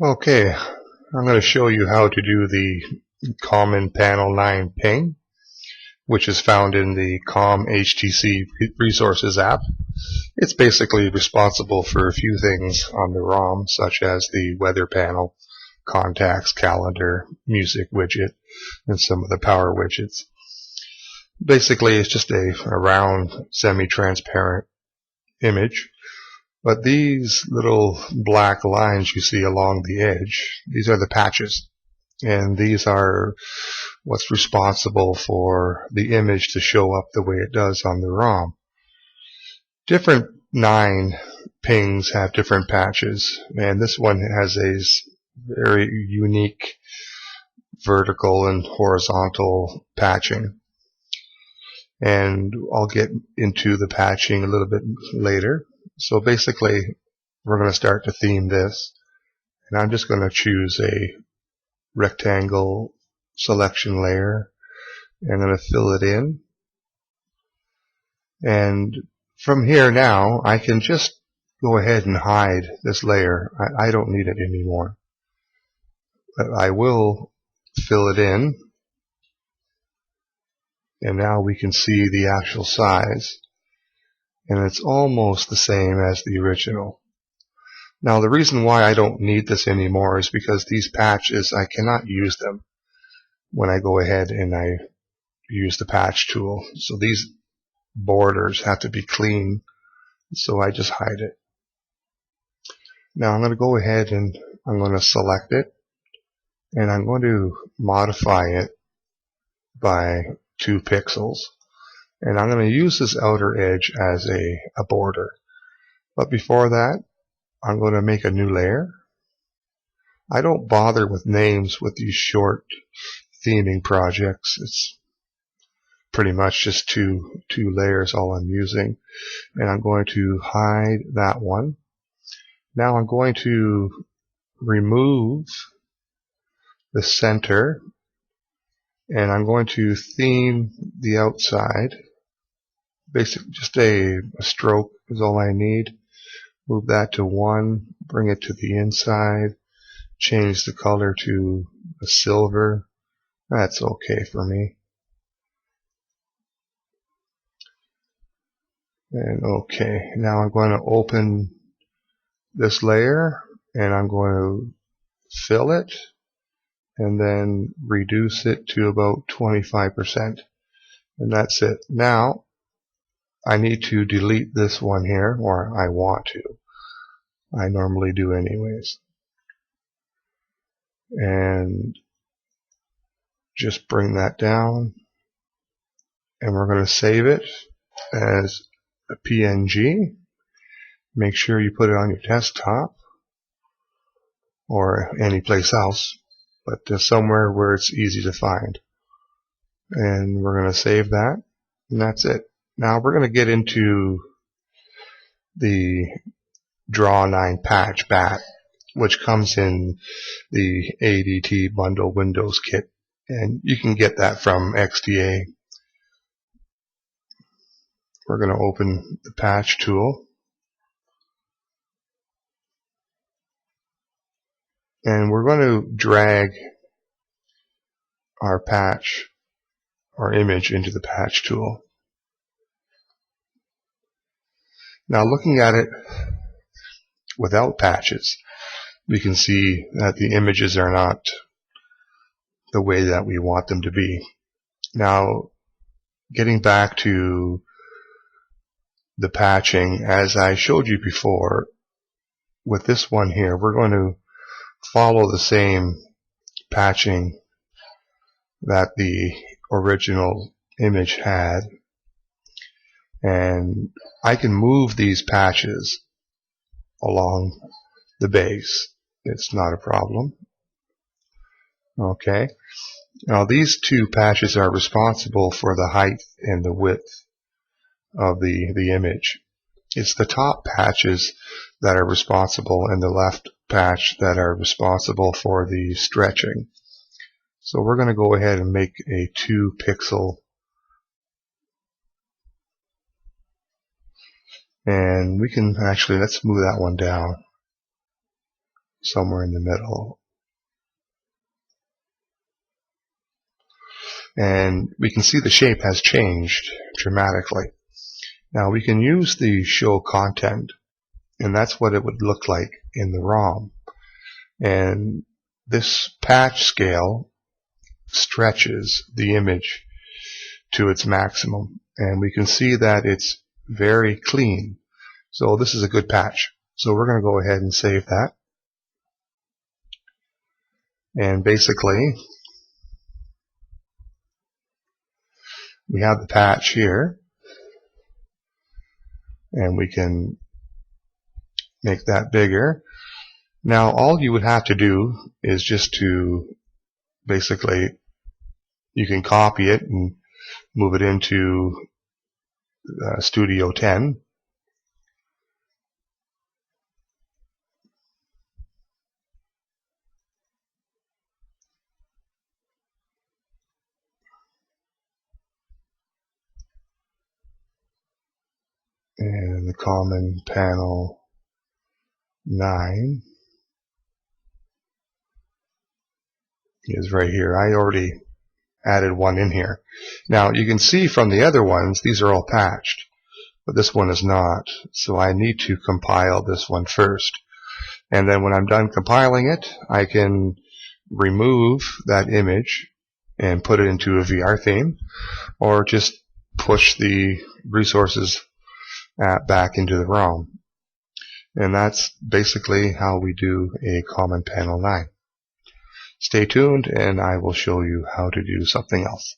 Okay, I'm going to show you how to do the Common Panel 9 ping, which is found in the COM HTC Resources app. It's basically responsible for a few things on the ROM, such as the weather panel, contacts, calendar, music widget, and some of the power widgets. Basically, it's just a round, semi-transparent image. But these little black lines you see along the edge, these are the patches. And these are what's responsible for the image to show up the way it does on the ROM. Different 9 pings have different patches, and this one has a very unique vertical and horizontal patching. And I'll get into the patching a little bit later. So basically, we're going to start to theme this, and I'm just going to choose a rectangle selection layer. I'm going to fill it in, and from here now I can just go ahead and hide this layer. I don't need it anymore, but I will fill it in, and now we can see the actual size, and it's almost the same as the original. Now the reason why I don't need this anymore is because these patches, I cannot use them when I go ahead and I use the patch tool. So these borders have to be clean, so I just hide it. Now I'm going to go ahead and I'm going to select it, and I'm going to modify it by 2 pixels, and I'm going to use this outer edge as a border. But before that, I'm going to make a new layer. I don't bother with names with these short theming projects. It's pretty much just two layers all I'm using, and I'm going to hide that one. Now I'm going to remove the center, and I'm going to theme the outside. Basically just a stroke is all I need. Move that to 1, bring it to the inside, change the color to a silver. That's okay for me. And okay, now I'm going to open this layer, and I'm going to fill it and then reduce it to about 25%, and that's it. Now I need to delete this one here, or I want to. I normally do anyways. And just bring that down, and we're going to save it as a PNG. Make sure you put it on your desktop or any place else, but somewhere where it's easy to find. And we're going to save that, and that's it. Now we're going to get into the Draw 9 Patch BAT, which comes in the ADT Bundle Windows Kit, and you can get that from XDA. We're going to open the patch tool, and we're going to drag our patch, our image, into the patch tool. Now looking at it without patches, we can see that the images are not the way that we want them to be. Now getting back to the patching, as I showed you before, with this one here, we're going to follow the same patching that the original image had, and I can move these patches along the base. It's not a problem. Okay, now these 2 patches are responsible for the height and the width of the image. It's the top patches that are responsible, and the left patch that are responsible for the stretching. So we're going to go ahead and make a 2 pixel, and we can actually, let's move that one down. somewhere in the middle. And we can see the shape has changed dramatically. Now we can use the show content, and that's what it would look like in the ROM. And this patch scale stretches the image to its maximum, and we can see that it's very clean. So this is a good patch. So we're going to go ahead and save that. And basically, we have the patch here, and we can make that bigger. Now all you would have to do is just to basically, you can copy it and move it into Studio 10. And the common panel 9 is right here. I already added one in here. Now you can see from the other ones, these are all patched, but this one is not. So I need to compile this one first. And then when I'm done compiling it, I can remove that image and put it into a VR theme, or just push the resources back into the ROM. And that's basically how we do a common panel 9. Stay tuned and I will show you how to do something else.